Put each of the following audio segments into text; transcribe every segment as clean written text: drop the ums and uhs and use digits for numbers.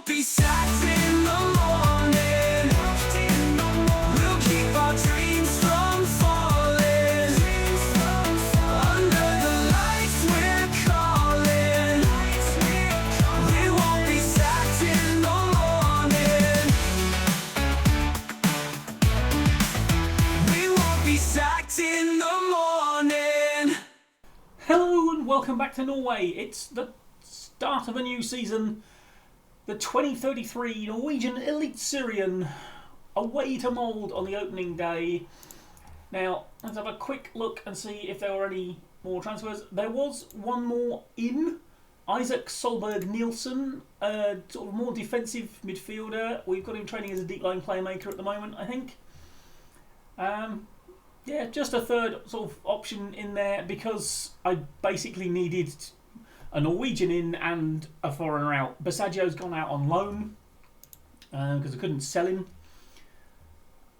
won't be sacked in the morning. We'll keep our dreams from falling. Under the lights we're calling. We won't be sacked in the morning. We won't be sacked in the morning. Hello and welcome back to Norway. It's the start of a new season, the 2033 Norwegian Elite Syrian, away to Molde on the opening day. Now, let's have a quick look and see if there were any more transfers. There was one more in, Isaac Solberg Nielsen, a sort of more defensive midfielder. We've got him training as a deep line playmaker at the moment, I think. Yeah, just a third sort of option in there because I basically needed a Norwegian in and a foreigner out. Basagio's gone out on loan because I couldn't sell him.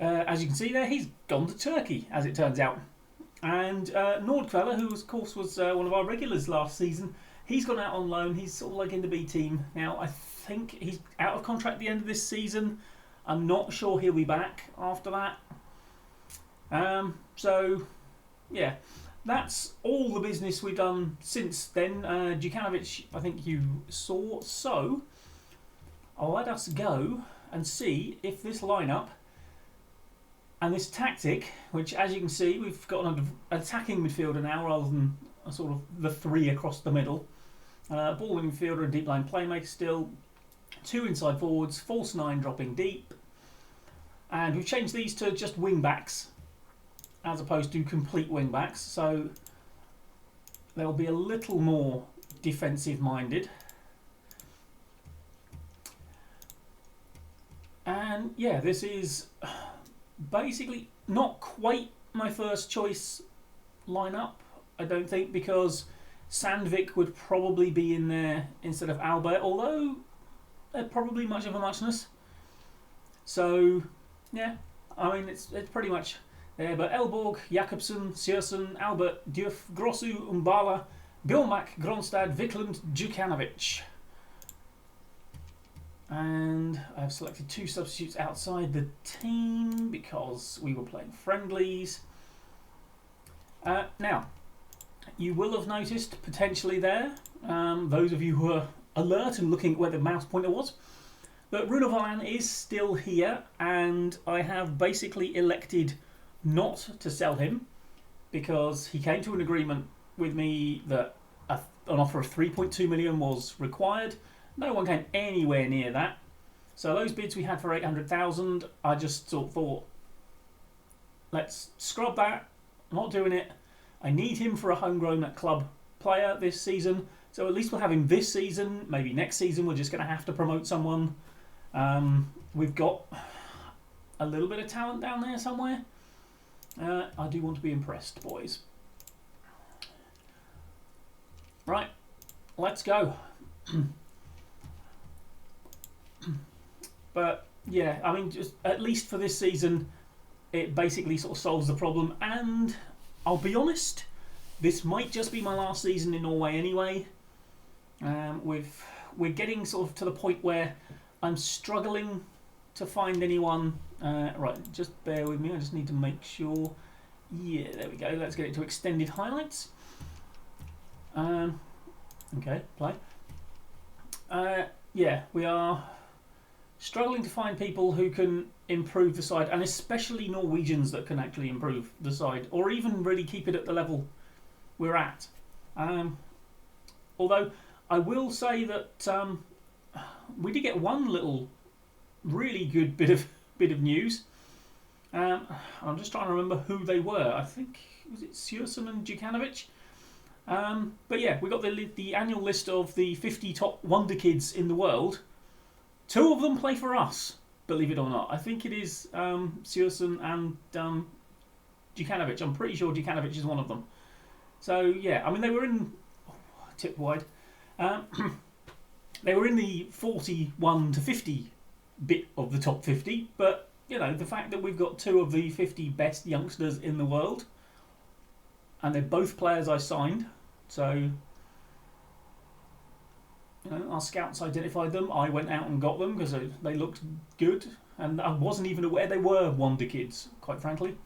As you can see there, he's gone to Turkey, as it turns out. And Nordkvella, who of course was one of our regulars last season, he's gone out on loan. He's sort of like in the B team. Now, I think he's out of contract at the end of this season. I'm not sure he'll be back after that. So, yeah, that's all the business we've done since then. Djukanovic, I think you saw. So, I'll let us go and see if this lineup and this tactic, which as you can see, we've got an attacking midfielder now rather than a sort of the three across the middle. Ball winning midfielder and deep line playmaker still. Two inside forwards, false nine dropping deep. And we've changed these to just wing backs, as opposed to complete wing backs, so they'll be a little more defensive minded. And yeah, this is basically not quite my first choice lineup, I don't think, because Sandvik would probably be in there instead of Albert, although they're probably much of a muchness. So yeah, I mean it's pretty much there, but Elborg, Jakobsen, Siersen, Albert, Diouf, Grossu, Umbala, Bjornbak, Gronstad, Vikland, Djukanovic. And I've selected two substitutes outside the team because we were playing friendlies. Now, you will have noticed potentially there, those of you who are alert and looking at where the mouse pointer was, that Runevalan is still here, and I have basically elected not to sell him because he came to an agreement with me that an offer of 3.2 million was required. No one came anywhere near that. So those bids we had for 800,000, I just sort of thought, let's scrub that. I'm not doing it. I need him for a homegrown club player this season. So at least we'll have him this season. Maybe next season we're just going to have to promote someone. We've got a little bit of talent down there somewhere. I do want to be impressed, boys. Right, let's go. But yeah, I mean, just at least for this season, it basically sort of solves the problem. And I'll be honest, this might just be my last season in Norway anyway. We're getting sort of to the point where I'm struggling to find anyone. Right, just bear with me. I just need to make sure. Yeah, there we go. Let's get it to extended highlights. Okay, play. Yeah, we are struggling to find people who can improve the side, and especially Norwegians that can actually improve the side, or even really keep it at the level we're at. Although I will say that we did get one little really good bit of news. I'm just trying to remember who they were. I think was it Siersen and Djukanovic. But yeah, we got the annual list of the 50 top wonder kids in the world. Two of them play for us, believe it or not. I think it is Siersen and Djukanovic. I'm pretty sure Djukanovic is one of them. So yeah, I mean they were in tip wide. They were in the 41 to 50 bit of the top 50, but you know, the fact that we've got two of the 50 best youngsters in the world, and they're both players I signed, so You know, our scouts identified them. I went out and got them because they looked good, and I wasn't even aware they were wonder kids, quite frankly.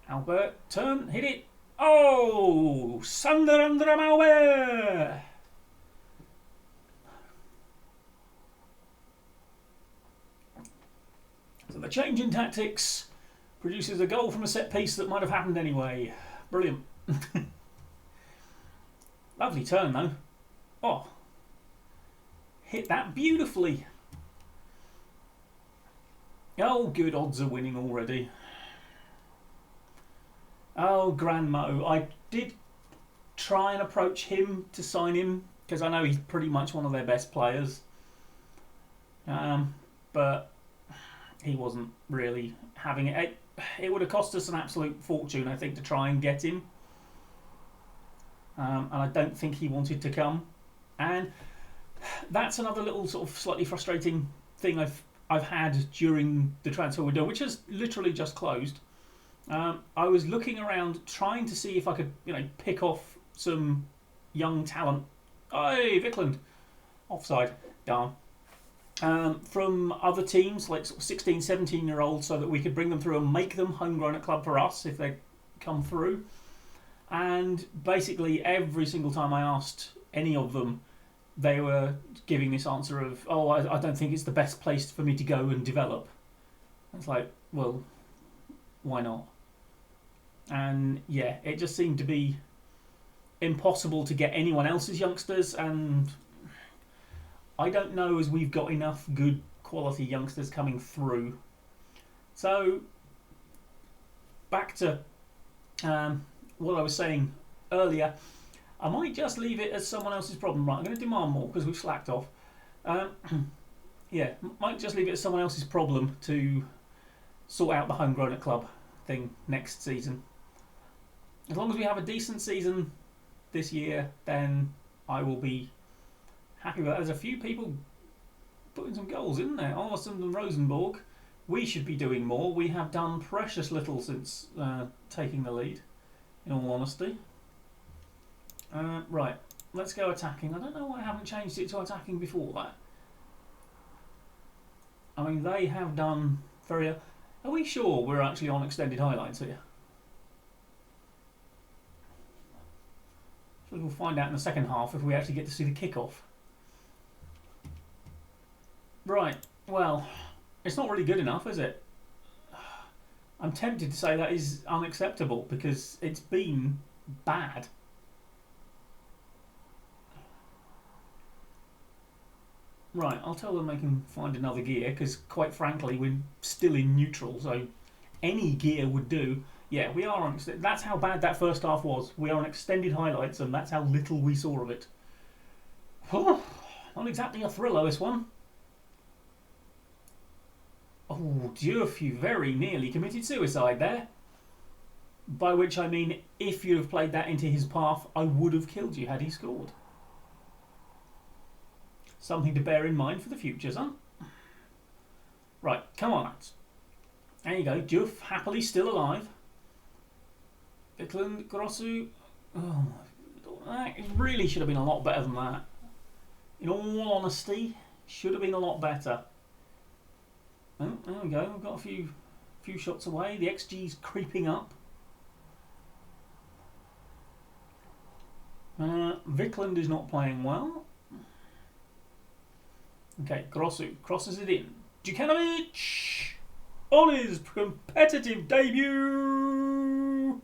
Albert, turn, hit it. Oh, Sandarandra Malware! So the change in tactics produces a goal from a set piece that might have happened anyway. Brilliant. Lovely turn though. Oh, hit that beautifully. Oh, good, odds of winning already. Oh, Grandmo. I did try and approach him to sign him because I know he's pretty much one of their best players. But he wasn't really having it. It would have cost us an absolute fortune, I think, to try and get him. And I don't think he wanted to come. And that's another little sort of slightly frustrating thing I've had during the transfer window, which has literally just closed. I was looking around trying to see if I could, pick off some young talent. Hey, Vikland, offside, darn. From other teams, like sort of 16, 17-year-olds, so that we could bring them through and make them homegrown at club for us if they come through. And basically, every single time I asked any of them, they were giving this answer of, "Oh, I don't think it's the best place for me to go and develop." It's like, well, why not? And yeah, it just seemed to be impossible to get anyone else's youngsters, and I don't know as we've got enough good quality youngsters coming through. So back to what I was saying earlier, I might just leave it as someone else's problem. Right, I'm going to demand more because we've slacked off. Yeah, might just leave it as someone else's problem to sort out the homegrown at club thing next season. As long as we have a decent season this year, then I will be happy with that. There's a few people putting some goals in there. Arson and Rosenborg. We should be doing more. We have done precious little since taking the lead, in all honesty. Right, let's go attacking. I don't know why I haven't changed it to attacking before that. I mean, they have done very... Are we sure we're actually on extended highlights here? So we'll find out in the second half if we actually get to see the kick-off. Right, well, it's not really good enough, is it? I'm tempted to say that is unacceptable because it's been bad. Right, I'll tell them they can find another gear because, quite frankly, we're still in neutral, so any gear would do. Yeah, we are on... That's how bad that first half was. We are on extended highlights, and that's how little we saw of it. Not exactly a thriller, this one. Oh, Diouf, you very nearly committed suicide there. By which I mean, if you'd have played that into his path, I would have killed you had he scored. Something to bear in mind for the future, son. Right, come on, lads. There you go. Diouf, happily still alive. Vikland, Grossu. Oh, that really should have been a lot better than that. In all honesty, should have been a lot better. Oh, there we go. We've got a few shots away. The XG's creeping up. Vikland is not playing well. Okay, Grossu crosses it in. Djukanovic on his competitive debut.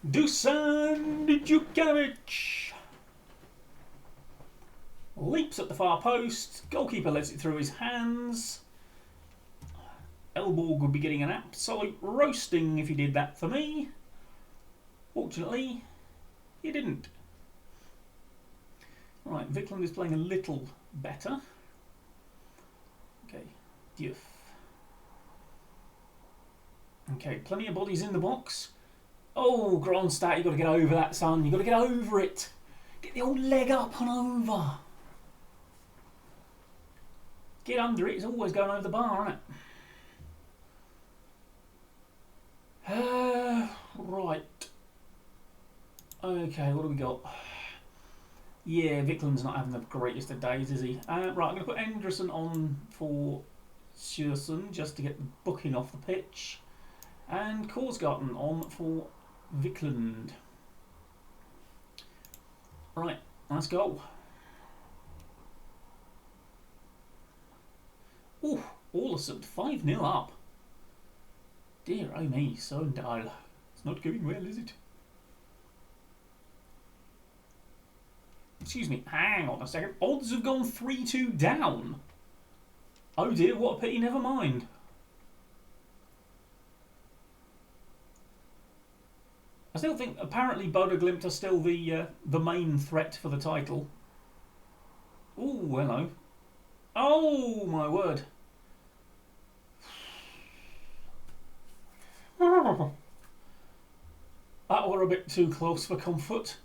Dusan Djukanovic leaps at the far post. Goalkeeper lets it through his hands. Elborg would be getting an absolute roasting if he did that for me. Fortunately, he didn't. Right, Vikland is playing a little better. Okay, Diouf. Okay, plenty of bodies in the box. Oh, Gronstadt, you've got to get over that, son. You've got to get over it. Get the old leg up and over. Get under it. It's always going over the bar, isn't it? Right. Okay, what do we got? Yeah, Vikland's not having the greatest of days, is he? Right, I'm going to put Anderson on for Sjursen just to get the booking off the pitch. And Korsgaten on for Vikland. Right, let's go. Ooh, Ålesund 5-0 up. Dear oh me, Sundal. It's not going well, is it? Excuse me, hang on a second. Odds have gone 3-2 down. Oh dear, what a pity, never mind. I still think, apparently, Bodø Glimt are still the main threat for the title. Ooh, hello. Oh, my word. That were a bit too close for comfort.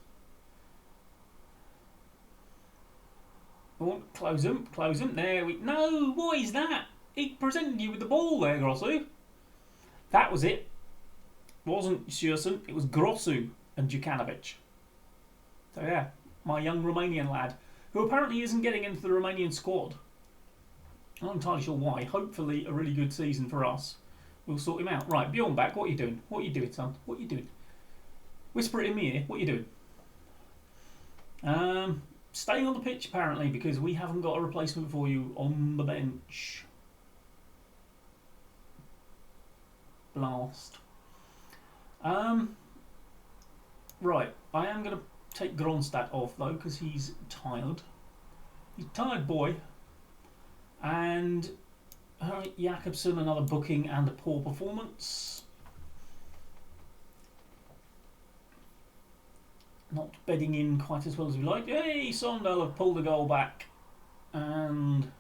Oh, close him. There we... No, what is that? He presented you with the ball there, Grossu. That was it. Wasn't Sjursen, it was Grossu and Djukanovic. So yeah, my young Romanian lad, who apparently isn't getting into the Romanian squad. I'm not entirely sure why. Hopefully a really good season for us. We'll sort him out. Right, Bjorn back. What are you doing? What are you doing, son? What are you doing? Whisper it in my ear. What are you doing? Staying on the pitch, apparently, because we haven't got a replacement for you on the bench. Blast. Right, I am going to take Gronstadt off, though, because he's tired. He's a tired boy. And Jakobsen, another booking and a poor performance. Not bedding in quite as well as we like. Hey, Sondal have pulled the goal back. And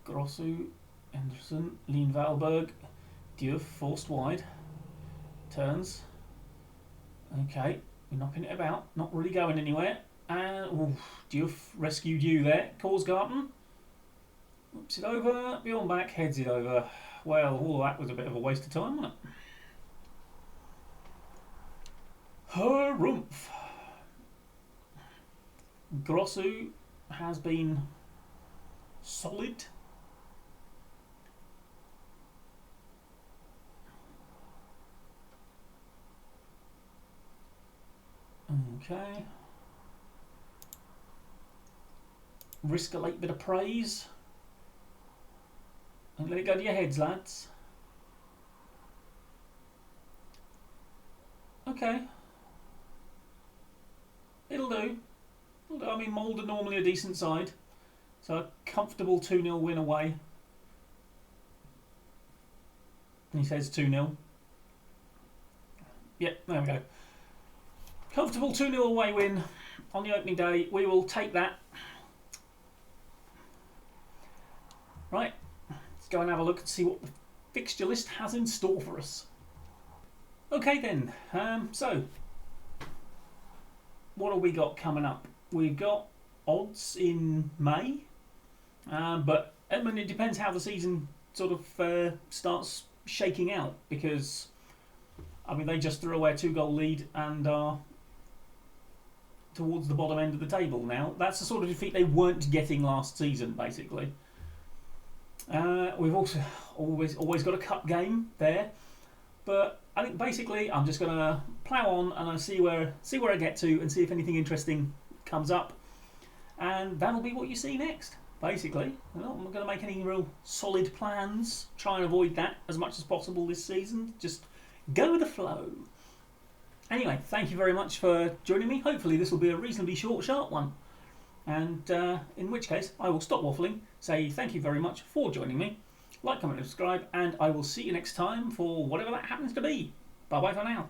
Grossu, Anderson, Lean Valberg, Diouf forced wide. Turns. Okay, we're knocking it about. Not really going anywhere. And Diouf rescued you there. Korsgaten. Whoops it over. Bjorn back, heads it over. Well, all that was a bit of a waste of time, wasn't it? Harumph. Grossu has been solid. Okay. Risk a late bit of praise. And let it go to your heads, lads. Okay. It'll do. I mean, Molde are normally a decent side. So a comfortable 2-0 win away. And he says 2-0. Yep, there we go. Comfortable 2-0 away win on the opening day. We will take that. Right, let's go and have a look and see what the fixture list has in store for us. Okay then, so what have we got coming up? We've got odds in May, but I mean, it depends how the season sort of starts shaking out, because I mean, they just threw away a 2-goal lead and are towards the bottom end of the table now. That's the sort of defeat they weren't getting last season, basically. We've also always got a cup game there, but I think basically I'm just going to plough on and see where I get to and see if anything interesting comes up, and that'll be what you see next. Basically, I'm not going to make any real solid plans. Try and avoid that as much as possible this season. Just go with the flow. Anyway, thank you very much for joining me. Hopefully this will be a reasonably short, sharp one. And in which case, I will stop waffling, say thank you very much for joining me, like, comment and subscribe, and I will see you next time for whatever that happens to be. Bye bye for now.